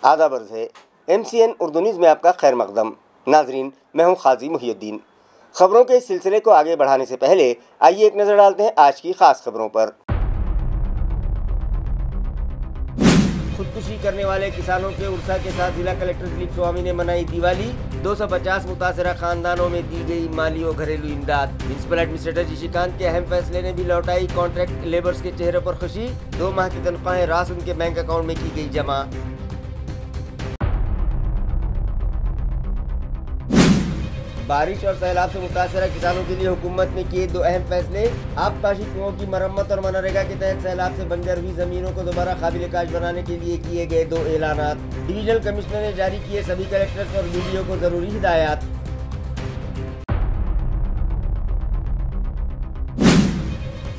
आदाब अर्ज़ है। MCN उर्दू न्यूज़ में आपका खैर मकदम। नाजरीन, मैं हूं खाजी मुहियुद्दीन। खबरों के इस सिलसिले को आगे बढ़ाने से पहले आइए एक नज़र डालते हैं आज की खास खबरों पर। खुदकुशी करने वाले किसानों के उर्सा के साथ जिला कलेक्टर दिलीप स्वामी ने मनाई दिवाली। 250 मुतासरा खानदानों में दी गई माली और घरेलू इमदाद। म्युनिसिपल एडमिनिस्ट्रेटर जिशीकांत के अहम फैसले ने भी लौटाई कॉन्ट्रैक्ट लेबर्स के चेहरे पर खुशी। 2 माह की तनख्वाहें रास उनके बैंक अकाउंट में की गई जमा। बारिश और सैलाब से मुतासरा किसानों के लिए हुकूमत ने किए 2 अहम फैसले। आबपाशी कुओं की मरम्मत और मनरेगा के तहत सैलाब से बंजर हुई जमीनों को दोबारा काबिल काश बनाने के लिए किए गए 2 ऐलानात। डिवीजनल कमिश्नर ने जारी किए सभी कलेक्टर्स और BDO को जरूरी हिदायत।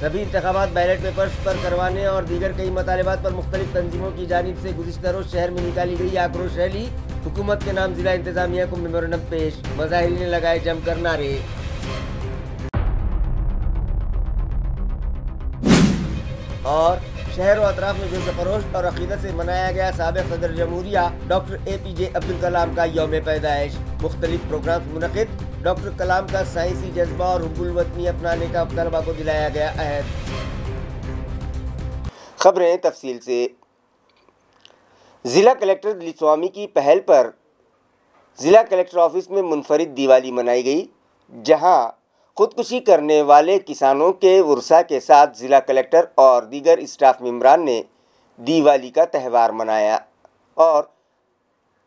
सभी इंतखाबात बैलेट पेपर्स पर करवाने और दीगर कई मतालिबात पर मुख्तलिफ तंजीमों की जानिब से गुज़िश्ता रोज शहर में निकाली गई आक्रोश रैली। हुकूमत के नाम जिला इंतजामिया को मेमोरेंडम पेश। मज़ाहिरीन ने लगाए जमकर नारे। और शहर व अतराफ में जोश और अकीदत से मनाया गया साबिक़ सदर जमहूरिया डॉक्टर APJ अब्दुल कलाम का यौम पैदाइश। मुख्तलिफ प्रोग्राम मुनक़िद। डॉक्टर कलाम का साइंसी जज्बा और हुब्बुल वतनी अपनाने का तलबा को दिलाया गया अहद। खबरें तफसील से। जिला कलेक्टर दिलीप स्वामी की पहल पर जिला कलेक्टर ऑफिस में मुनफरिद दिवाली मनाई गई, जहां खुदकुशी करने वाले किसानों के उर्सा के साथ जिला कलेक्टर और दीगर स्टाफ मेंबरान ने दिवाली का त्यौहार मनाया और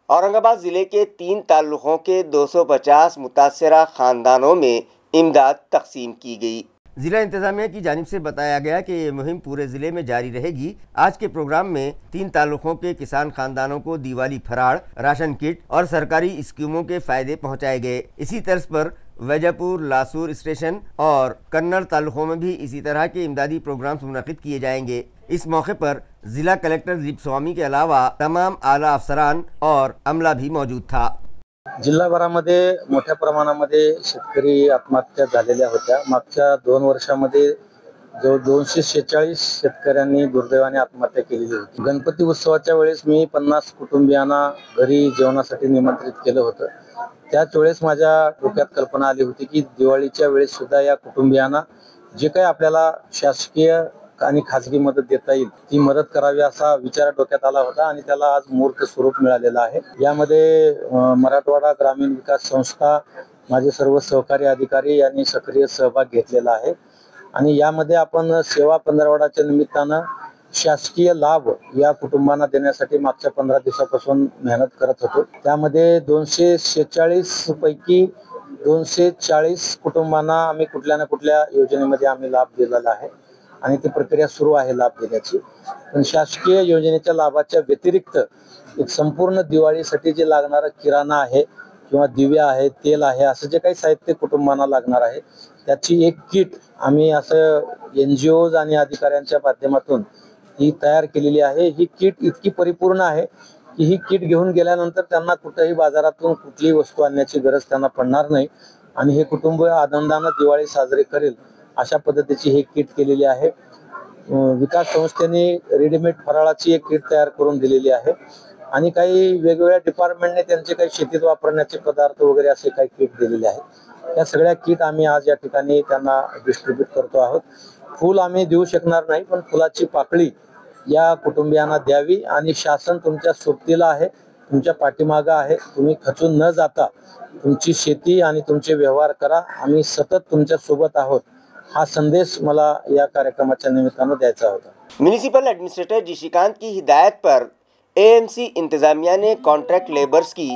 औरंगाबाद ज़िले के 3 ताल्लुक़ों के 250 मुतासरा ख़ानदानों में इमदाद तकसीम की गई। ज़िला इंतज़ामिया की जानिब से बताया गया कि ये मुहिम पूरे ज़िले में जारी रहेगी। आज के प्रोग्राम में 3 ताल्लुक़ों के किसान ख़ानदानों को दिवाली फराड़, राशन किट और सरकारी स्कीमों के फ़ायदे पहुँचाए गए। इसी तर्ज पर वैजापुर, लासूर स्टेशन और कन्नड़ ताल्लुक़ों में भी इसी तरह के इमदादी प्रोग्राम्स मुनक़िद किए जाएंगे। इस मौके पर ज़िला कलेक्टर दिलीप स्वामी के अलावा तमाम आला अफसरान और अमला भी मौजूद था। जिल्हाभरामध्ये मोठ्या प्रमाणामध्ये शेतकरी आत्महत्या झालेल्या होत्या। मागच्या 2 वर्षामध्ये जो 246 शेतकऱ्यांनी दुर्दैवाने आत्महत्या केलेली होती। गणपती उत्सवाच्या वेळेस मी 50 कुटुंबियांना घरी जेवणासाठी निमंत्रित केलं होतं। त्याच वेळेस माझ्या डोक्यात कल्पना आली होती की दिवाळीच्या वेळेस सुद्धा या कुटुंबियांना जे काही आपल्याला शासकीय आणि खाजगी मदत देता येईल ती मदत करावी असा विचार डोक्यात आला होता आणि त्याला आज मूर्त स्वरूप मिळालेलं आहे। यामध्ये मराठवाडा ग्रामीण विकास संस्था, माझे सर्व सहकारी अधिकारी यांनी सक्रिय सहभाग घेतलेला आहे आणि यामध्ये आपण सेवा पंधरवड्याच्या निमित्तानं शासकीय लाभ या कुटुंबांना देण्यासाठी मागच्या 15 दिवसापासून मेहनत करत होतो। त्यामध्ये 246 पैकी 240 कुटुंबांना आम्ही कुठल्या ना कुठल्या योजनेमध्ये आम्ही लाभ दिलेला आहे आणि ती प्रक्रिया सुरू आहे लाभ देण्याची। पण शासकीय योजनेच्या लाभाच्या व्यतिरिक्त एक संपूर्ण दिवाळीसाठी जे लागणारा किराणा आहे किंवा दिव्या आहे, तेल आहे, असं जे काही साहित्य कुटुंबांना लागणार आहे त्याची एक किट आम्ही असं NGOज आणि अधिकाऱ्यांच्या माध्यमातून ही तयार केलेली आहे। ही किट इतकी परिपूर्ण आहे की ही किट घेऊन गेल्यानंतर त्यांना कुठेही बाजारातून कुठलीही वस्तू आणण्याची गरज त्यांना पडणार नाही आणि हे कुटुंब आनंदाने दिवाळी साजरी करेल अशा पद्धतीची ही किट केलेली आहे। विकास संस्थेने रेडीमेड फराळाची एक किट तयार करून दिलेली आहे आणि काही वेगवेगळ्या डिपार्टमेंटने त्यांचे काही शेतीत वापरण्याचे पदार्थ वगैरे असे काही किट दिलेले आहेत। या सगळ्या किट आम्ही आज या ठिकाणी त्यांना डिस्ट्रीब्यूट करतो आहोत। फूल आम्ही देऊ शकणार नाही, पण फुलाची पाकळी या कुटुंबियांना द्यावी आणि शासन तुमच्या सोबतीला आहे, तुमच्या पाठीमागे आहे। तुम्ही खचून न जाता तुमची शेती आणि तुमचे व्यवहार करा, आम्ही सतत तुमच्या सोबत आहोत, हा संदेश मला या कार्यक्रमाच्या निमित्तानं द्यायचा होता। म्युनिसिपल एडमिनिस्ट्रेटर जिशीकांत की हिदायत पर AMC इंतजामिया ने कॉन्ट्रैक्ट लेबर्स की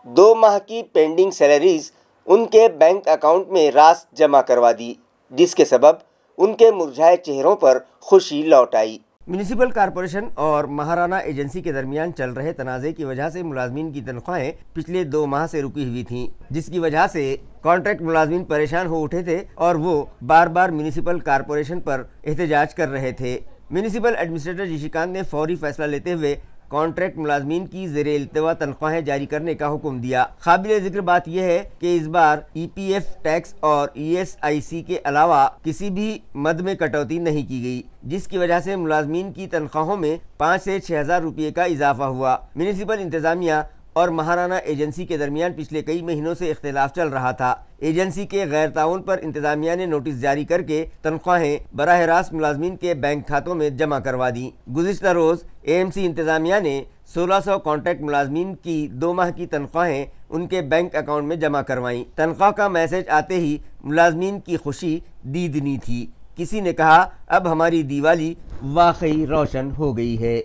2 माह की पेंडिंग सैलरीज उनके बैंक अकाउंट में रास जमा करवा दी, जिसके सबब उनके मुरझाए चेहरों पर खुशी लौट आई। म्युनिसिपल कॉरपोरेशन और महाराना एजेंसी के दरमियान चल रहे तनाज़े की वजह से मुलाजमीन की तनख्वाहें पिछले 2 माह से रुकी हुई थीं, जिसकी वजह से कॉन्ट्रैक्ट मुलाजमीन परेशान हो उठे थे और वो बार बार म्युनिसिपल कॉरपोरेशन पर एहतजाज कर रहे थे। म्युनिसिपल एडमिनिस्ट्रेटर जिशीकांत ने फौरी फैसला लेते हुए کانٹریکٹ ملازمین کی زیر التوا تنخواہیں جاری کرنے کا حکم دیا۔ قابل ذکر بات یہ ہے کہ اس بار ای پی ایف ٹیکس اور ESIC کے علاوہ کسی بھی مد میں کٹوتی نہیں کی گئی، جس کی وجہ سے ملازمین کی تنخواہوں میں 5 سے 6 ہزار روپے کا اضافہ ہوا۔ میونسپل انتظامیہ اور مہارانا ایجنسی کے درمیان پچھلے کئی مہینوں سے اختلاف چل رہا تھا۔ ایجنسی کے غیر تعاون پر انتظامیہ نے نوٹس جاری کر کے تنخواہیں براہ راست ملازمین کے بینک کھاتوں میں جمع کروا دیں۔ گزشتہ روز AMC انتظامیہ نے 1600 کانٹریکٹ ملازمین کی 2 ماہ کی تنخواہیں ان کے بینک اکاؤنٹ میں جمع کروائیں۔ تنخواہ کا میسج آتے ہی ملازمین کی خوشی دیدنی تھی۔ کسی نے کہا اب ہماری دیوالی واقعی روشن ہو گئی ہے۔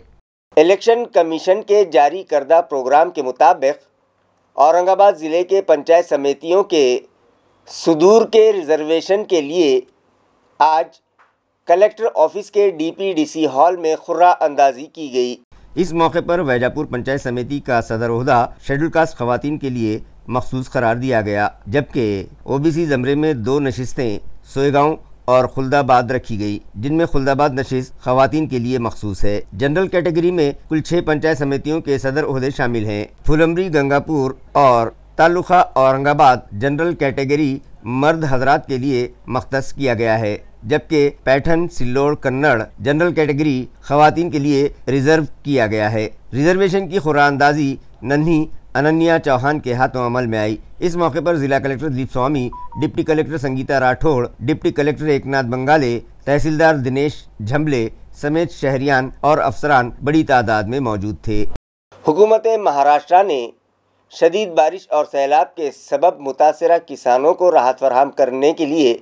الیکشن کمیشن کے جاری کردہ پروگرام کے مطابق اورنگ آباد ضلع کے پنچایت سمیتیوں کے صدور کے ریزرویشن کے لیے آج کلکٹر آفس کے DPDC ہال میں خرہ اندازی کی گئی۔ اس موقع پر ویجاپور پنچایت سمیتی کا صدر عہدہ شیڈول کاسٹ خواتین کے لیے مخصوص قرار دیا گیا، جبکہ OBC زمرے میں 2 نشستیں سوئے گاؤں اور خلدآباد رکھی گئی، جن میں خلدآباد نشست خواتین کے لیے مخصوص ہے۔ جنرل کیٹیگری میں کل 6 پنچایت سمیتیوں کے صدر عہدے شامل ہیں۔ پھولمری، گنگاپور اور تعلقہ اورنگ آباد جنرل کیٹیگری مرد حضرات کے لیے مختص کیا گیا ہے، جبکہ پیٹھن، سلوڑ، کنڑ جنرل کیٹیگری خواتین کے لیے ریزرو کیا گیا ہے۔ ریزرویشن کی خرہ اندازی ننھی اننیا چوہان کے ہاتھوں عمل میں آئی۔ اس موقع پر ضلع collector Dilip Swami, deputy collector Sangeeta Rathod, deputy collector Eknath Bangale, تحصیلدار دنیش جھملے سمیت شہریان اور افسران بڑی تعداد میں موجود تھے۔ حکومت مہاراشٹر نے شدید بارش اور سیلاب کے سبب متاثرہ کسانوں کو راحت فراہم کرنے کے لیے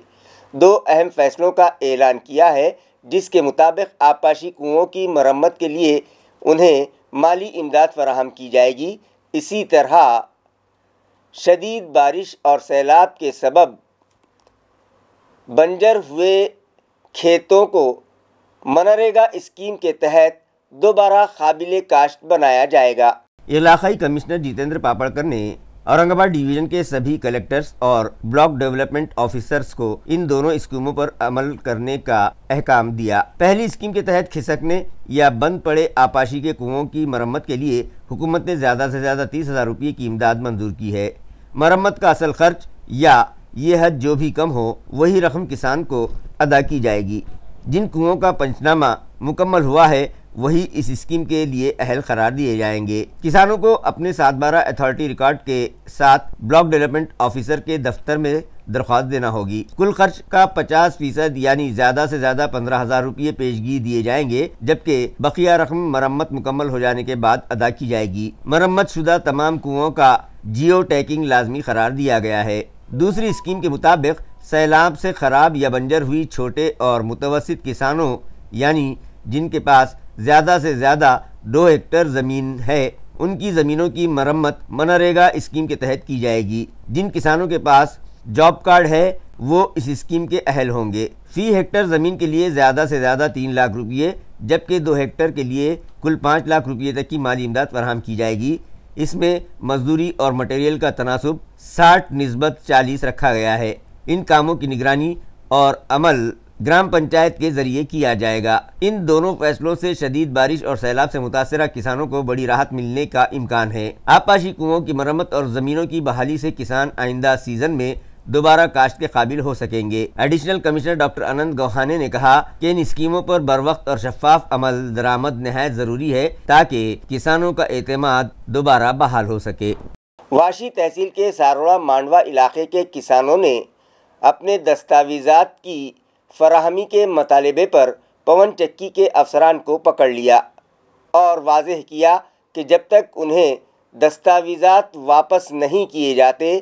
2 اہم فیصلوں کا اعلان کیا ہے، جس کے مطابق آبپاشی کنوؤں کی مرمت کے لیے انہیں مالی امداد فراہم کی جائے گی۔ اسی طرح شدید بارش اور سیلاب کے سبب بنجر ہوئے کھیتوں کو منریگا اسکیم کے تحت دوبارہ قابل کاشت بنایا جائے گا۔ علاقائی کمشنر جتیندر پاپڑکر نے اورنگ آباد ڈویژن کے سبھی کلکٹرز اور بلاک ڈیولپمنٹ آفیسرز کو ان دونوں اسکیموں پر عمل کرنے کا احکام دیا۔ پہلی اسکیم کے تحت کھسکنے یا بند پڑے آبپاشی کے کنوؤں کی مرمت کے لیے حکومت نے زیادہ سے زیادہ 30,000 روپے کی امداد منظور کی ہے۔ مرمت کا اصل خرچ یا یہ حد جو بھی کم ہو وہی رقم کسان کو ادا کی جائے گی۔ جن کنوؤں کا پنچنامہ مکمل ہوا ہے وہی اس اسکیم کے لیے اہل قرار دیے جائیں گے۔ کسانوں کو اپنے 7/12 اتھارٹی ریکارڈ کے ساتھ بلاک ڈیولپمنٹ آفیسر کے دفتر میں درخواست دینا ہوگی۔ کل خرچ کا 50% یعنی زیادہ سے زیادہ 15,000 روپے پیشگی دیے جائیں گے، جبکہ بقیہ رقم مرمت مکمل ہو جانے کے بعد ادا کی جائے گی۔ مرمت شدہ تمام کنوؤں کا جیو ٹیکنگ لازمی قرار دیا گیا ہے۔ دوسری اسکیم کے مطابق سیلاب سے خراب یا بنجر ہوئی چھوٹے اور متوسط کسانوں یعنی جن کے پاس زیادہ سے زیادہ 2 ہیکٹر زمین ہے، ان کی زمینوں کی مرمت منریگا اسکیم کے تحت کی جائے گی۔ جن کسانوں کے پاس جاب کارڈ ہے وہ اس اسکیم کے اہل ہوں گے۔ فی ہیکٹر زمین کے لیے زیادہ سے زیادہ 3 لاکھ روپے، جبکہ 2 ہیکٹر کے لیے کل 5 لاکھ روپے تک کی مالی امداد فراہم کی جائے گی۔ اس میں مزدوری اور مٹیریل کا تناسب 60:40 رکھا گیا ہے۔ ان کاموں کی نگرانی اور عمل گرام پنچایت کے ذریعے کیا جائے گا۔ ان دونوں فیصلوں سے شدید بارش اور سیلاب سے متاثرہ کسانوں کو بڑی راحت ملنے کا امکان ہے۔ آبپاشی کنوؤں کی مرمت اور زمینوں کی بحالی سے کسان آئندہ سیزن میں دوبارہ کاشت کے قابل ہو سکیں گے۔ ایڈیشنل کمشنر ڈاکٹر اننت گوہانے نے کہا کہ ان اسکیموں پر بروقت اور شفاف عمل درآمد نہایت ضروری ہے تاکہ کسانوں کا اعتماد دوبارہ بحال ہو سکے۔ واشی تحصیل کے ساروڑا مانڈوا علاقے کے کسانوں نے اپنے دستاویزات کی فراہمی کے مطالبے پر پون چکی کے افسران کو پکڑ لیا اور واضح کیا کہ جب تک انہیں دستاویزات واپس نہیں کیے جاتے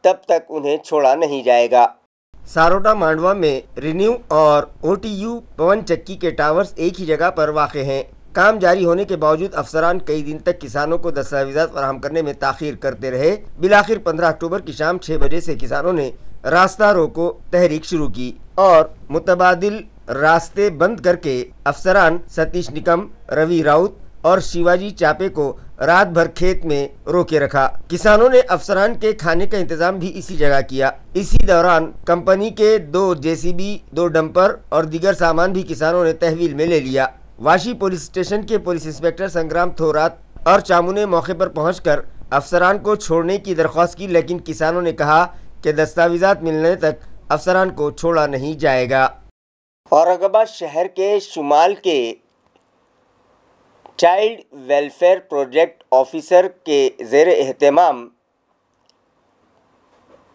تب تک انہیں چھوڑا نہیں جائے گا۔ ساروٹا مانڈوا میں رینیو اور OTU پون چکی کے ٹاورز ایک ہی جگہ پر واقع ہیں۔ کام جاری ہونے کے باوجود افسران کئی دن تک کسانوں کو دستاویزات فراہم کرنے میں تاخیر کرتے رہے۔ بالآخر 15 اکتوبر کی شام 6 بجے سے کسانوں نے راستہ روکو تحریک شروع کی اور متبادل راستے بند کر کے افسران ستیش نکم، روی راؤت اور شیواجی چاپے کو رات بھر کھیت میں روکے رکھا۔ کسانوں نے افسران کے کھانے کا انتظام بھی اسی جگہ کیا۔ اسی دوران کمپنی کے 2 JCB، 2 ڈمپر اور دیگر سامان بھی کسانوں نے تحویل میں لے لیا۔ वाशी पुलिस स्टेशन के पुलिस इंस्पेक्टर संग्राम थोरात और चामू ने मौके पर पहुंचकर अफसरान को छोड़ने की दरख्वास्त की, लेकिन किसानों ने कहा कि दस्तावेजात मिलने तक अफसरान को छोड़ा नहीं जाएगा। औरंगाबाद शहर के शुमाल के चाइल्ड वेलफेयर प्रोजेक्ट ऑफिसर के ज़ेर एहतमाम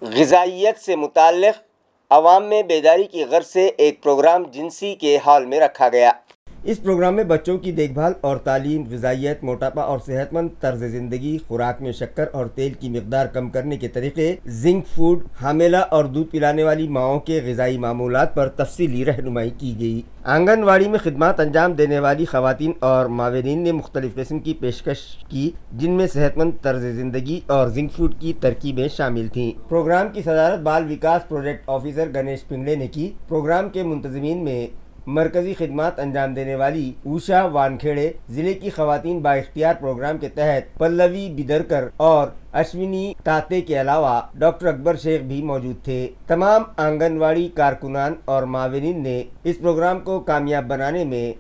ग़िज़ाइयत से मुताल्लिक़ अवाम में बेदारी की गर्ज से एक प्रोग्राम जिनसी के हॉल में रखा गया। इस प्रोग्राम में बच्चों की देखभाल और तालीम, ग़िज़ाइयत, मोटापा और सेहतमंद तर्ज ज़िंदगी, खुराक में शक्कर और तेल की मिक़दार कम करने के तरीक़े, जिंक फूड, हामिला और दूध पिलाने वाली माओं के ग़िज़ाई मामूलात पर तफसीली रहनुमाई की गई। आंगनवाड़ी में खिदमत अंजाम देने वाली ख़वातीन और मावरीन ने मुख्तलिफ़ किस्म की पेशकश की, जिनमें सेहतमंद तर्ज ज़िंदगी और जिंक फूड की तरकीबें शामिल थीं। प्रोग्राम की सदारत बाल विकास प्रोजेक्ट ऑफिसर गणेश पिंगले ने की। प्रोग्राम के मुंतज़मीन में मरकज़ी खिदमत अंजाम देने वाली उषा वानखेड़े, ज़िले की ख़वातीन बाइख्तियार प्रोग्राम के तहत पल्लवी बिदरकर और अश्विनी ताते के अलावा डॉक्टर अकबर शेख भी मौजूद थे। तमाम आंगनवाड़ी कारकुनान और मावरीन ने इस प्रोग्राम को कामयाब बनाने में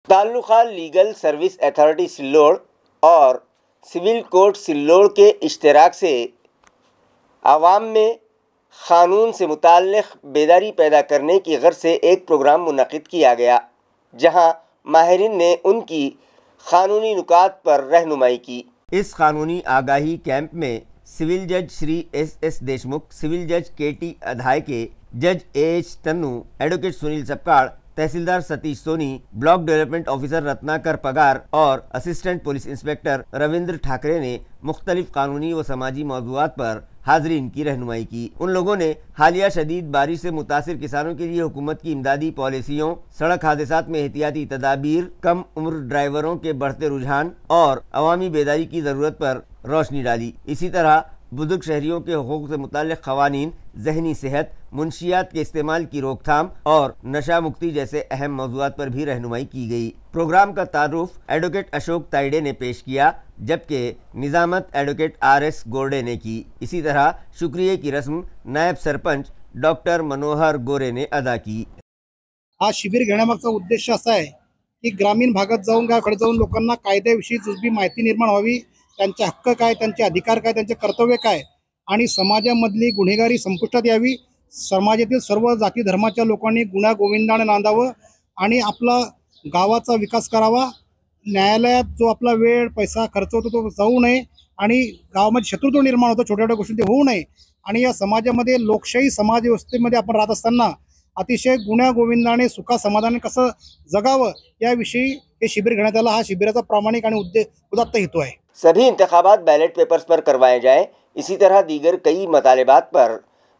ताल्लुक़ा लीगल सर्विस अथॉरिटी सिल्लोड़ और सिविल कोर्ट सिल्लोड़ के इश्तराक से आवाम में क़ानून से मुताल्लिक़ बेदारी पैदा करने की गर्ज से एक प्रोग्राम मुनक़िद किया गया, जहां माहिरीन ने उनकी क़ानूनी नुकात पर रहनुमाई की। इस क़ानूनी आगाही कैंप में सिविल जज श्री S.S. देशमुख, सिविल जज KT अधायके, जज A.H. तन्नू, एडवोकेट सुनील सपकाड़, तहसीलदार Satish Soni, block development officer Ratnakar Pagar और assistant police inspector Ravindra Thackeray ने मुख्तलिफ कानूनी व समाजी मौज़ूआत पर हाज़रीन की रहनुमाई की। उन लोगों ने हालिया शदीद बारिश से मुतासिर किसानों के लिए हुकूमत की इमदादी पॉलिसियों, सड़क हादसात में एहतियाती तदाबीर, कम उम्र ड्राइवरों के बढ़ते रुझान और अवामी बेदारी की ज़रूरत पर रोशनी डाली। इसी तरह बुजुर्ग शहरियों के हुकूक से मुताल्लिक़ क़वानीन, ज़हनी सेहत, मुनशियात के इस्तेमाल की रोकथाम और नशा मुक्ति जैसे अहम मौज़ूआत पर भी रहनुमाई की गई। प्रोग्राम का तारुफ एडवोकेट अशोक ताइडे ने पेश किया, जबकि निज़ामत एडवोकेट R.S. गोरडे ने की। इसी तरह शुक्रिया की रस्म नायब सरपंच डॉक्टर मनोहर गोरे ने अदा की। हा शिबिर घेण्यामागचा उद्देश असा आहे की ग्रामीण भागात जाऊन गावाकडे जाऊन लोकांना कायद्याविषयी जुजबी माहिती निर्माण व्हावी, त्यांचे हक्क काय, त्यांचे अधिकार काय, त्यांचे कर्तव्य काय आणि समाजामधली गुन्हेगारी संपुष्टात यावी, समाजातील सर्व जाती धर्माच्या लोकांनी गुन्हा गोविंदाने नांदावं आणि आपला गावाचा विकास करावा। न्यायालयात जो आपला वेळ पैसा खर्च होतो तो जाऊ नये आणि गावामध्ये शत्रुत्व निर्माण होतो छोट्या छोट्या गोष्टी ते होऊ नये आणि या समाजामध्ये लोकशाही समाज व्यवस्थेमध्ये आपण राहत असताना अतिशय गुन्हा गोविंदाने सुखा समाधाने कसं जगावं याविषयी हे शिबिर घेण्यात आलं। हा शिबिराचा प्रामाणिक आणि उदात्त हेतू आहे। सभी इंतखाबात बैलेट पेपर्स पर करवाए जाएं। इसी तरह दीगर कई मतालिबात पर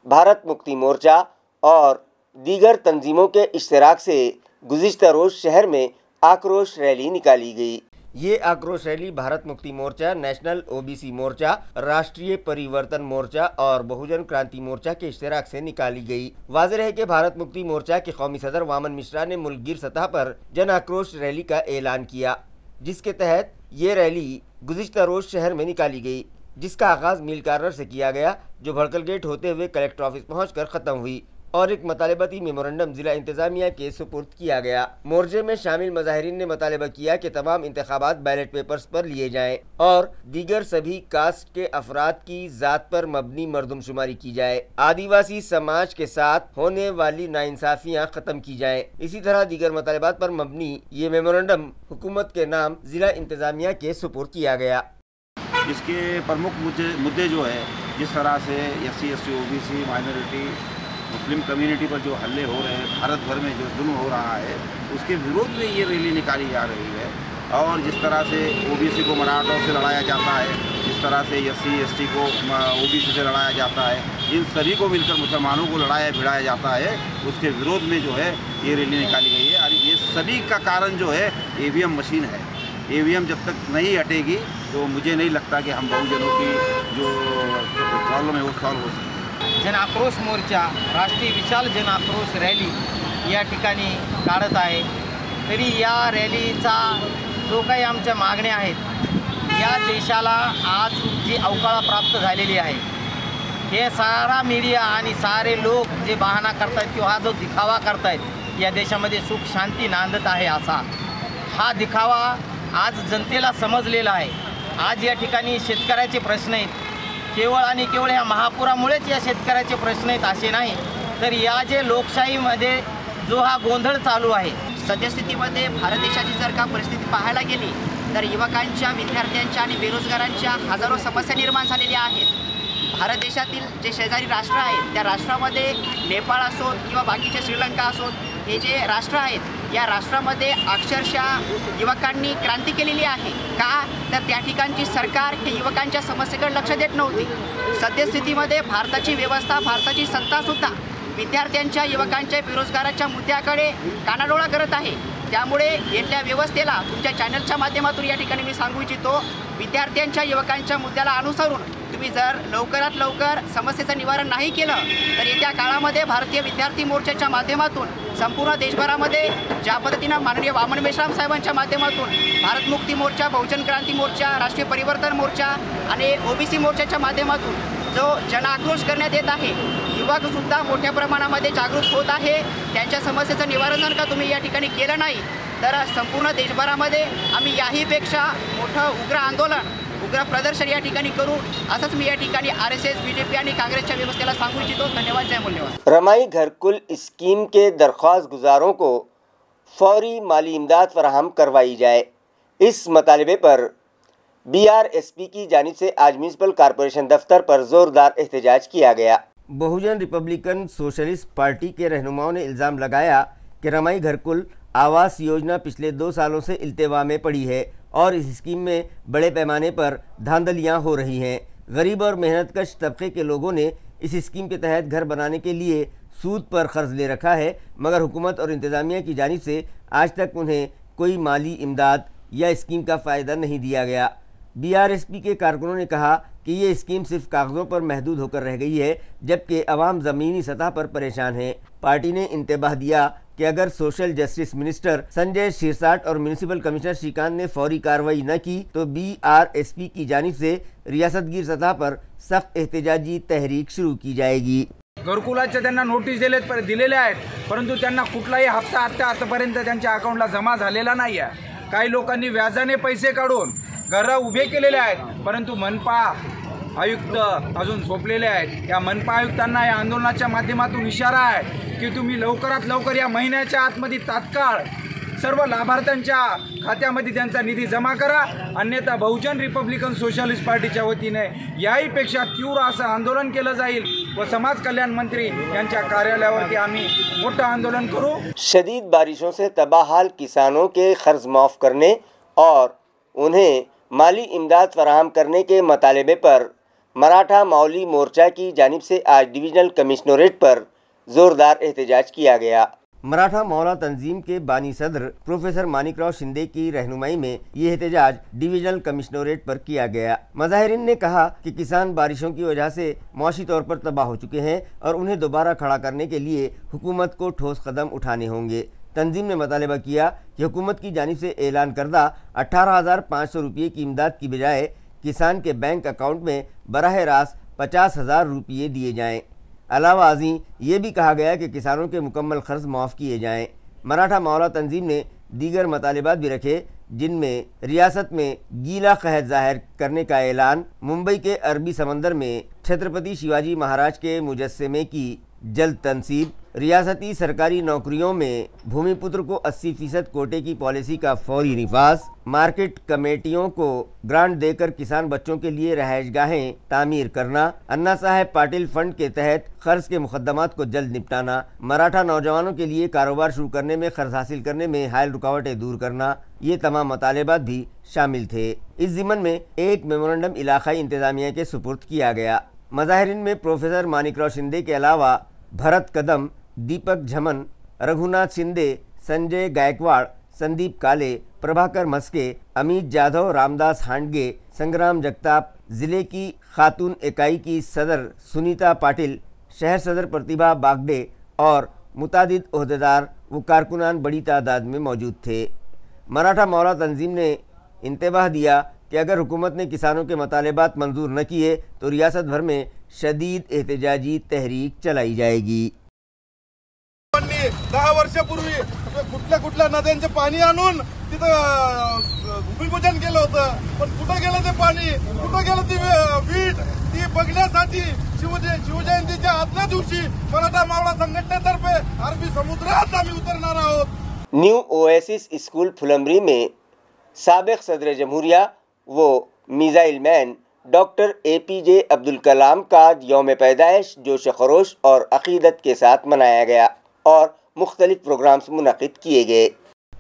भारत मुक्ति मोर्चा और दीगर तंजीमों के इश्तराक से गुज़िश्ता रोज़ शहर में आक्रोश रैली निकाली गई। ये आक्रोश rally Bharat Mukti Morcha, national OBC मोर्चा, राष्ट्रीय परिवर्तन मोर्चा और बहुजन क्रांति मोर्चा के इश्तराक से निकाली गई। वाज़ेह है कि भारत मुक्ति मोर्चा के कौमी सदर वामन मिश्रा ने मुल्कगीर सतह पर जन आक्रोश रैली का ऐलान किया, जिसके तहत ये रैली गुज़िश्ता रोज़ शहर में निकाली गई, जिसका आगाज़ मील कार्नर से किया गया, जो भड़कल गेट होते हुए कलेक्टर ऑफिस पहुंचकर ख़त्म हुई और एक मतालिबाती मेमोरेंडम ज़िला इंतज़ामिया के सुपुर्द किया गया। मोर्चे में शामिल मज़ाहिरीन ने मतालिबा किया कि तमाम इंतखाबात बैलेट पेपर्स पर लिए जाएँ और दीगर सभी कास्ट के अफराद की ज़ात पर मबनी मरदमशुमारी की जाए। आदिवासी समाज के साथ होने वाली नाइंसाफ़ियाँ ख़त्म की जाएँ। इसी तरह दीगर मतालिबात पर मबनी ये मेमोरेंडम हुकूमत के नाम ज़िला इंतज़ामिया के सुपुर्द किया गया। इसके प्रमुख मुद्दे जो है, जिस तरह से SC ST OBC minority Muslim community पर जो हल्ले हो रहे हैं, भारत भर में जो जुल्म हो रहा है, उसके विरोध में ये रैली निकाली जा रही है। और जिस तरह से OBC को मराठों से लड़ाया जाता है, जिस तरह से SC ST को OBC से लड़ाया जाता है, इन सभी को मिलकर मुसलमानों को लड़ाया भिड़ाया जाता है, उसके विरोध में जो है ये रैली निकाली गई है। और ये सभी का कारण जो है EVM मशीन है। EVM जब तक नहीं हटेगी तो मुझे नहीं लगता कि हम बहुजनों की जो प्रॉब्लम है वो सॉल्व हो सकती है। जन आक्रोश मोर्चा, राष्ट्रीय विशाल जन आक्रोश रॅली या ठिकाणी काढत आहे। तरी या रॅलीचा जो काही आमच्या मागण्या आहेत, या देशाला आज जी अवकाळा प्राप्त झालेली आहे, हे सारा मीडिया आणि सारे लोक जे बहाणा करतात किंवा हा जो दिखावा करतायत, या देशामध्ये सुख शांती नांदत आहे असा, हा दिखावा आज जनतेला समजलेला आहे। आज या ठिकाणी शेतकऱ्याचे प्रश्न आहेत, केवळ आणि केवळ या महापुरामुळेच या शेतकऱ्याचे प्रश्न आहेत असे नाही, तर या जे लोकशाहीमध्ये जो हा गोंधळ चालू आहे, सद्यस्थितीमध्ये भारत देशाची जर का परिस्थिती पाहायला गेली तर युवकांच्या, विद्यार्थ्यांच्या आणि बेरोजगारांच्या हजारो समस्या निर्माण झालेल्या आहेत। भारत देशातील जे शेजारी राष्ट्र आहेत त्या राष्ट्रामध्ये नेपाळ असोत किंवा बाकीचे श्रीलंका असोत, हे जे राष्ट्र आहेत या राष्ट्रामध्ये अक्षरशः युवकांनी क्रांती केलेली आहे। का तर त्या ठिकाणची सरकार हे युवकांच्या समस्येकडे लक्ष देत नव्हती। सद्यस्थितीमध्ये भारताची व्यवस्था, भारताची सत्तासुद्धा विद्यार्थ्यांच्या, युवकांच्या, बेरोजगाराच्या मुद्द्याकडे कानाडोळा करत आहे। त्यामुळे येथल्या व्यवस्थेला तुमच्या चॅनलच्या माध्यमातून या ठिकाणी मी सांगू इच्छितो, विद्यार्थ्यांच्या, युवकांच्या मुद्द्याला अनुसरून तुम्ही जर लवकरात लवकर समस्येचं निवारण नाही केलं तर येत्या काळामध्ये भारतीय विद्यार्थी मोर्चाच्या माध्यमातून संपूर्ण देशभरामध्ये ज्या पद्धतीनं माननीय वामन मेश्राम साहेबांच्या माध्यमातून भारत मुक्ती मोर्चा, बहुजन क्रांती मोर्चा, राष्ट्रीय परिवर्तन मोर्चा आणि ओबीसी मोर्चाच्या माध्यमातून जो जनाक्रोश करण्यात येत आहे, युवकसुद्धा मोठ्या प्रमाणामध्ये जागृत होत आहे। त्यांच्या समस्येचं निवारण जर का तुम्ही या ठिकाणी केलं नाही तर संपूर्ण देशभरामध्ये आम्ही याहीपेक्षा मोठं उग्र आंदोलन, उग्र प्रदर्शन या ठिकाणी करू, असंच मी या ठिकाणी RSS, BJP आणि कांग्रेसच्या व्यवस्थेला सांगू इच्छितो। धन्यवाद, जय मूल्यवान। रमाई घरकुल स्कीम के दरख्वास्त गुजारों को फौरी माली इमदाद फराहम करवाई जाए, इस मतालबे पर BRSP की जानिब से आज म्यूनसिपल कॉरपोरेशन दफ्तर पर ज़ोरदार एहतजाज किया गया। बहुजन रिपब्लिकन सोशलिस्ट पार्टी के रहनुमाओं ने इल्ज़ाम लगाया कि रमाई घरकुल आवास योजना पिछले 2 सालों से इल्तिवा में पड़ी है और इस स्कीम में बड़े पैमाने पर धांधलियां हो रही हैं। गरीब और मेहनतकश तबके के लोगों ने इस स्कीम के तहत घर बनाने के लिए सूद पर कर्ज ले रखा है, मगर हुकूमत और इंतज़ामिया की जानिब से आज तक उन्हें कोई माली इमदाद या स्कीम का फ़ायदा नहीं दिया गया। BRSP के कारकुनों ने कहा कि ये स्कीम सिर्फ कागज़ों पर महदूद होकर रह गई है, जबकि अवाम ज़मीनी सतह पर परेशान है। पार्टी ने इंतबाह दिया कि अगर social justice minister Sanjay Shirsat और म्यूनसिपल कमिश्नर श्रीकांत ने फौरी कार्रवाई न की तो BRSP की जानिब से रियासतगीर सतह पर सख्त एहतजाजी तहरीक शुरू की जाएगी। घरकुलाच्या त्यांना नोटीस दिलेल्या आहेत, परंतु त्यांना कुठलाही हप्ता आतापर्यंत त्यांच्या अकाउंटला जमा झालेला नाही आहे। काही लोकांनी व्याजाने पैसे काढून घरं उभे केलेले आहेत, परंतु मनपा आयुक्त अजून झोपलेले आहेत। या मनपा आयुक्तांना या आंदोलनाच्या माध्यमातून इशारा आहे की तुम्ही लवकरात लवकर या महिन्याच्या आतमध्ये तात्काळ सर्व लाभार्थ्यांच्या खात्यामध्ये त्यांचा निधी जमा करा, अन्यथा बहुजन रिपब्लिकन सोशलिस्ट पार्टीच्या वतीने याहीपेक्षा तीव्र असं आंदोलन केलं जाईल व समाज कल्याण मंत्री यांच्या कार्यालयावरती आम्ही मोठं आंदोलन करू। शदीद बारिशों से तबाहाल किसानों के कर्ज माफ़ करने और उन्हें माली इमदाद फराहम करने के मतालबे पर मराठा मौली मोर्चा की जानिब से आज डिवीज़नल कमिश्नरेट पर ज़ोरदार एहतजाज किया गया। मराठा मौला तंजीम के बानी सदर प्रोफेसर मानिकराव शिंदे की रहनुमाई में ये एहतजाज डिवीज़नल कमिश्नरेट पर किया गया। मज़ाहिरीन ने कहा कि किसान बारिशों की वजह से मौशी तौर पर तबाह हो चुके हैं और उन्हें दोबारा खड़ा करने के लिए हुकूमत को ठोस कदम उठाने होंगे। तंजीम ने मुतालबा किया कि हुकूमत की जानिब से ऐलान करदा 18,500 रुपये की इमदाद की बजाय किसान के बैंक अकाउंट में बराह रास्त 50,000 रुपये दिए जाएँ। अलावा अज़ीं ये भी कहा गया कि किसानों के मुकम्मल खर्च माफ़ किए जाएँ। मराठा मौला तंजीम ने दीगर मतालिबात भी रखे, जिनमें रियासत में गीला कहत ज़ाहिर करने का ऐलान, मुंबई के अरबी समंदर में छत्रपति शिवाजी महाराज के मुजस्समे की जल्द तनसीब, रियासती सरकारी नौकरियों में भूमिपुत्र को 80% कोटे की पॉलिसी का फौरी निफाज, मार्केट कमेटियों को ग्रांट देकर किसान बच्चों के लिए रहायशगाहें तामीर करना, अन्ना साहब पाटिल फंड के तहत कर्ज के मुकद्दमात को जल्द निपटाना, मराठा नौजवानों के लिए कारोबार शुरू करने में कर्ज हासिल करने में हायल रुकावटें दूर करना, ये तमाम मतालिबात भी शामिल थे। इस ज़िम्मन में एक मेमोरेंडम इलाकाई इंतज़ामिया के सुपुर्द किया गया। मज़ाहिरीन में प्रोफेसर मानिकराव शिंदे के अलावा भरत कदम, दीपक झमन, रघुनाथ शिंदे, संजय गायकवाड़, संदीप काले, प्रभाकर मस्के, अमित जाधव, रामदास हांडगे, संग्राम जगताप, ज़िले की खातून इकाई की सदर सुनीता पाटिल, शहर सदर प्रतिभा बागडे और मुतादिद ओहदेदार व कारकुनान बड़ी तादाद में मौजूद थे। मराठा मौला तंजीम ने इंतबाह दिया कि अगर हुकूमत ने किसानों के मतालिबात मंजूर न किए तो रियासत भर में शदीद एहतजाजी तहरीक चलाई जाएगी। की 10 वर्षापूर्वी कुठल्या नद्यांचे पाणी आणून तिथं भूमिपूजन केलं होतं, पण कुठं गेलं ते पाणी, कुठं गेलं ती वीट, ती बघण्यासाठी शिवजयंतीच्या आदल्या दिवशी मराठा मावळा संघटनेतर्फे अरबी समुद्रात आम्ही उतरणार आहोत। न्यू ओएसिस स्कूल फुलंब्री में साबिक सदर जमहूरिया वो missile man doctor APJ Abdul Kalam का यौम पैदाइश जोश खरोश और अकीदत के साथ मनाया गया और मुख्तलिफ प्रोग्राम्स मुनक़िद किए गए।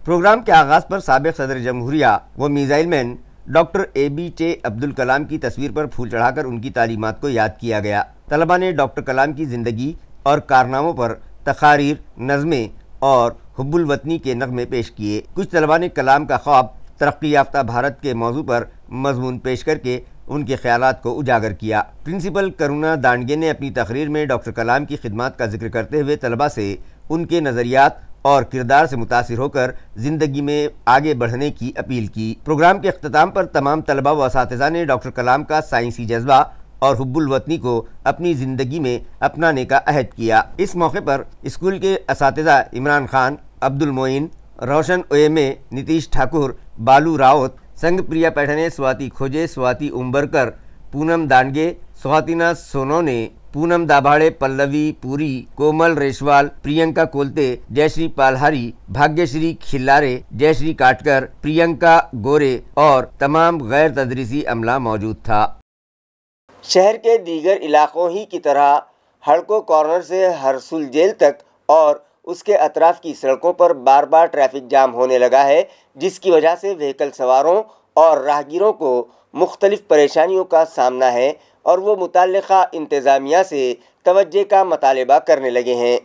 प्रोग्राम के आगाज़ पर साबिक सदर जमहूरिया व missile man doctor APJ Abdul Kalam की तस्वीर पर फूल चढ़ाकर उनकी तालीमात को याद किया गया। तलबा ने डॉक्टर कलाम की ज़िंदगी और कारनामों पर तकारीर, नज़में और हुब्बुल वतनी के नग़मे पेश किए। कुछ तलबा ने कलाम का ख्वाब तरक्की याफ्ता भारत के मौजू पर मज़मून पेश करके उनके ख़यालात को उजागर किया। प्रिंसिपल करुणा दांडगे ने अपनी तकरीर में डॉक्टर कलाम की खिदमत का जिक्र करते हुए तलबा से उनके नज़रियात और किरदार से मुतासिर होकर ज़िंदगी में आगे बढ़ने की अपील की। प्रोग्राम के अख्ताम पर तमाम तलबा व असातिज़ा ने डॉक्टर कलाम का साइंसी जज्बा और हुब्बुल वतनी को अपनी ज़िंदगी में अपनाने का अहद किया। इस मौके पर स्कूल के असातिज़ा इमरान खान, अब्दुल मोइन, रोशन ओएमे, नीतीश ठाकुर, बालू रावत, संग प्रिया पैठने, स्वाति खोजे, स्वाति उम्बरकर, पूनम दांडगे, स्वातिना सोनोने, पूनम दाभाड़े, पल्लवी पुरी, कोमल रेशवाल, प्रियंका कोलते, जयश्री पालहारी, भाग्यश्री खिल्लारे, जयश्री काटकर, प्रियंका गोरे और तमाम गैर तदरीसी अमला मौजूद था। शहर के दीगर इलाकों ही की तरह हड़को कॉर्नर से हरसुल जेल तक और उसके अतराफ़ की सड़कों पर बार बार ट्रैफिक जाम होने लगा है, जिसकी वजह से व्हीकल सवारों और राहगीरों को मुख्तलिफ परेशानियों का सामना है और वो मुतल्लिक़ा इंतज़ामिया से तवज्जो का मुतालबा करने लगे हैं।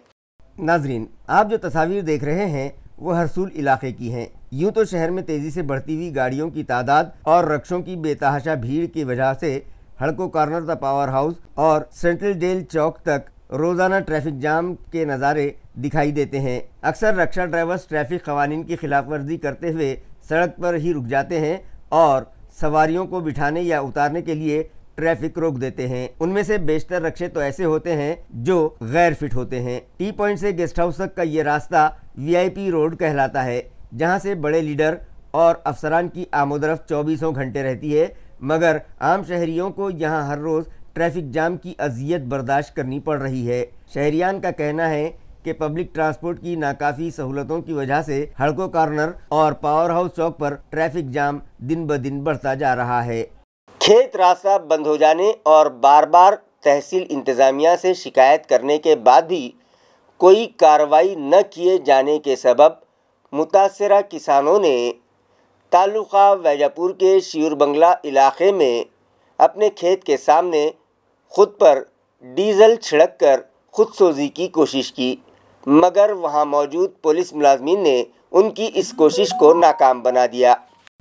नाज़रीन, आप जो तस्वीर देख रहे हैं वो हरसूल इलाके की हैं। यूँ तो शहर में तेज़ी से बढ़ती हुई गाड़ियों की तादाद और रक्षों की बेतहाशा भीड़ की वजह से हड़को कॉर्नर द पावर हाउस और सेंट्रल जेल चौक तक रोज़ाना ट्रैफिक जाम के नज़ारे दिखाई देते हैं। अक्सर रक्षा ड्राइवर्स ट्रैफिक क़वानीन की खिलाफ वर्जी करते हुए सड़क पर ही रुक जाते हैं और सवारियों को बिठाने या उतारने के लिए ट्रैफिक रोक देते हैं। उनमें से बेशतर रक्षे तो ऐसे होते हैं जो गैर फिट होते हैं। टी पॉइंट से गेस्ट हाउस तक का ये रास्ता VIP रोड कहलाता है, जहां से बड़े लीडर और अफसरान की आमोदरफ्त 24 घंटे रहती है, मगर आम शहरियों को यहां हर रोज़ ट्रैफिक जाम की अजियत बर्दाश्त करनी पड़ रही है। शहरियान का कहना है कि पब्लिक ट्रांसपोर्ट की नाकाफ़ी सहूलतों की वजह से हड़को कॉर्नर और पावर हाउस चौक पर ट्रैफिक जाम दिन ब दिन बढ़ता जा रहा है। खेत रास्ता बंद हो जाने और बार बार तहसील इंतज़ामिया से शिकायत करने के बाद भी कोई कार्रवाई न किए जाने के सबब मुतासरा किसानों ने तालुका वैजापुर के शियूर बंगला इलाके में अपने खेत के सामने खुद पर डीजल छिड़क कर खुदसोजी की कोशिश की, मगर वहां मौजूद पुलिस मुलाजमीन ने उनकी इस कोशिश को नाकाम बना दिया।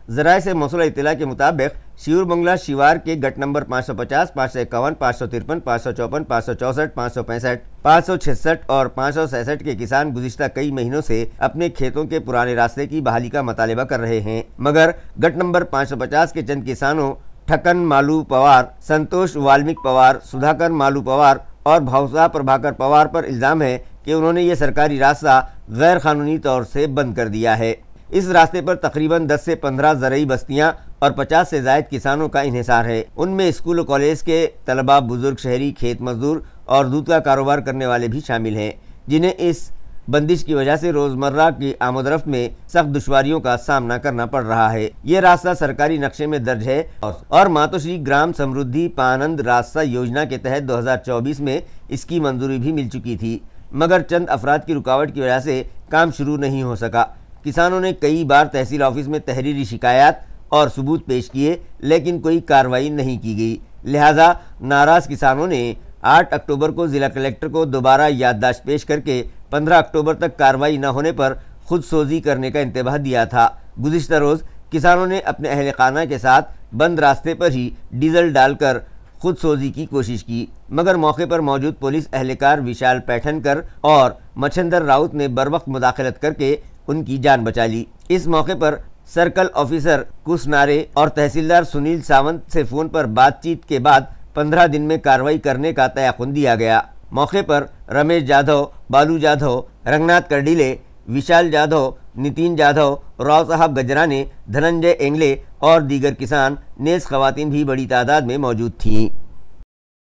ज़राए से मौसूला इत्तला के मुताबिक शियूर बंगला शिवार के गट नंबर 550, 551, 553, 554, 564, 565, 566 और 567 के किसान गुज़िश्ता कई महीनों से अपने खेतों के पुराने रास्ते की बहाली का मुतालबा कर रहे हैं, मगर गट नंबर 550 के चंद किसानों ठक्कन मालू पवार, संतोष वाल्मीक पवार, सुधाकर मालू पवार और भावसा प्रभाकर पवार पर इल्ज़ाम है कि उन्होंने ये सरकारी रास्ता गैर कानूनी तौर से बंद कर दिया है। इस रास्ते पर तकरीबन 10 से 15 ज़रई बस्तियां और 50 से ज़ायद किसानों का इन्हिसार है। उनमें स्कूल और कॉलेज के तलबा, बुजुर्ग, शहरी, खेत मजदूर और दूध का कारोबार करने वाले भी शामिल हैं, जिन्हें इस बंदिश की वजह से रोज़मर्रा की आमदरफ्त में सख्त दुश्वारियों का सामना करना पड़ रहा है। ये रास्ता सरकारी नक्शे में दर्ज है और मातोश्री ग्राम समृद्धि पानंद रास्ता योजना के तहत 2024 में इसकी मंजूरी भी मिल चुकी थी, मगर चंद अफराद की रुकावट की वजह से काम शुरू नहीं हो सका। किसानों ने कई बार तहसील ऑफिस में तहरीरी शिकायत और सबूत पेश किए, लेकिन कोई कार्रवाई नहीं की गई। लिहाजा नाराज़ किसानों ने 8 अक्टूबर को ज़िला कलेक्टर को दोबारा याददाश्त पेश करके 15 अक्टूबर तक कार्रवाई न होने पर खुदसोजी करने का इंतबाह दिया था। गुज़िश्ता रोज़ किसानों ने अपने अहल खाना के साथ बंद रास्ते पर ही डीजल डालकर खुदसोजी की कोशिश की, मगर मौके पर मौजूद पुलिस एहलकार विशाल पैठनकर और मच्छंदर राउत ने बरवक्त मुदाखलत करके उनकी जान बचा ली। इस मौके पर सर्कल ऑफिसर कुस नारे और तहसीलदार सुनील सावंत से फ़ोन पर बातचीत के बाद 15 दिन में कार्रवाई करने का तयक़ुन दिया गया, موقع پر رمیش جادھو، بالو جادھو، رنگناتھ کرڈیلے، وشال جادھو، نتین جادھو، راؤ صاحب گجرانے، دھننجے انگلے اور دیگر کسان نیز خواتین بھی بڑی تعداد میں موجود تھیں۔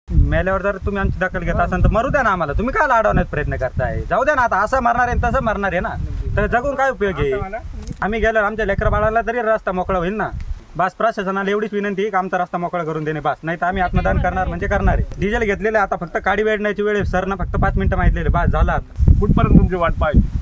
मेल्यावर जर तुम्ही आमची दखल घेत असाल तर मरू द्या ना आम्हाला, तुम्ही काय अडवण्याचा प्रयत्न करताय? जाऊ द्या ना, आता असं मरणार आहे तसं मरणार आहे ना, तर जगून काय उपयोग आहे? आम्ही गेल्यावर आमच्या लेकरा बाळाला तरी रस्ता मोकळा होईल ना। बस प्रशासनाला एवढीच विनंती आहे की आमचा रस्ता मोकळा करून देणे बस, नाही तर आम्ही आत्मदान करणार म्हणजे करणार आहे। डिझेल घेतलेले आता फक्त काडी वेढण्याची वेळ सरना फक्त 5 मिनिटं माहितलेले बस झाला। कुठपर्यंत तुमची वाट पाहिजे?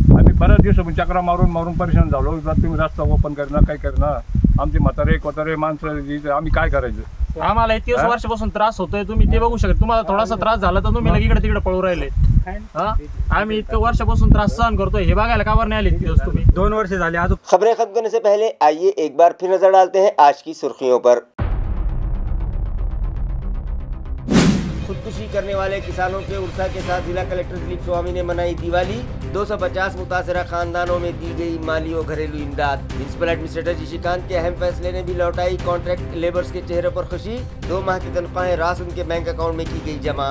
आम्ही बऱ्याच दिवस चक्रा मारून परेशान झालो, तुम्ही रस्ता ओपन करणार काय करणार? आमची म्हातारे माणसं आम्ही काय करायचं? आम्हाला 31 वर्षापासून त्रास होतोय, तुम्ही ते बघू शकता। तुम्हाला थोडासा त्रास झाला तर तुम्ही इकडे तिकडे पळू राहिले। आम्ही इतकं वर्षापासून त्रास सहन करतोय, हे बघायला का बरं नाही आले दिवस तुम्ही? 2 वर्ष झाले अजून। खबरें खत्म करने से पहले आइए एक बार फिर नजर डालते हैं आज की सुर्खियों पर। खुदकुशी करने वाले किसानों के उर्सा के साथ जिला कलेक्टर दिलीप स्वामी ने मनाई दिवाली। 250 मुतासरा खानदानों में दी गई माली और घरेलू इमदाद। म्युनिसिपल एडमिनिस्ट्रेटर जिशीकांत के अहम फैसले ने भी लौटाई कॉन्ट्रैक्ट लेबर्स के चेहरे पर खुशी। 2 माह की तनख्वाहें रास उनके बैंक अकाउंट में की गई जमा।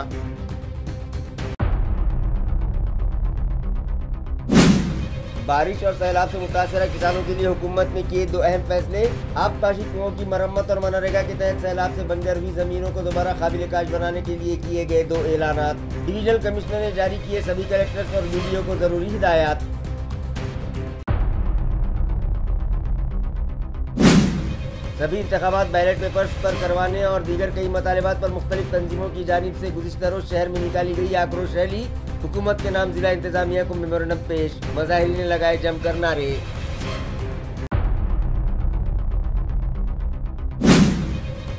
बारिश और सैलाब से मुतासरा किसानों के लिए हुकूमत ने किए 2 अहम फैसले। आबपाशी कुओं की मरम्मत और मनरेगा के तहत सैलाब से बंजर हुई जमीनों को दोबारा काबिल काश बनाने के लिए किए गए 2 ऐलानात। डिविजनल कमिश्नर ने जारी किए सभी कलेक्टर्स और बीडीओ को जरूरी हिदायत। सभी इंतखाबात बैलेट पेपर्स पर करवाने और दीगर कई मतालिबात पर मुख्तलिफ तंजीमों की जानिब से गुज़िश्ता रोज शहर में निकाली गई आक्रोश रैली। हुकूमत के नाम जिला इंतजामिया को मेमोरेंडम पेश, मुजाहिरीन ने लगाए जमकर नारे।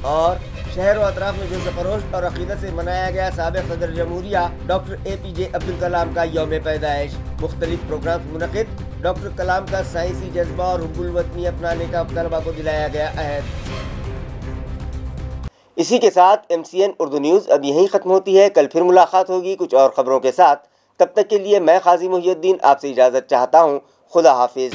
और शहर व अतराफ में जोश और अकीदत से मनाया गया साबिक़ सदर जमहूरिया डॉक्टर APJ अब्दुल कलाम का यौम पैदाइश। मुख्तलिफ प्रोग्राम मुनक़िद। डॉक्टर कलाम का साइंसी जज्बा और हुब्बुल वतनी अपनाने का तलबा को दिलाया गया अहद। इसी के साथ MCN उर्दू न्यूज़ अब यहीं ख़त्म होती है। कल फिर मुलाकात होगी कुछ और ख़बरों के साथ। तब तक के लिए मैं क़ाज़ी मुहियुद्दीन आपसे इजाज़त चाहता हूँ। खुदा हाफिज़।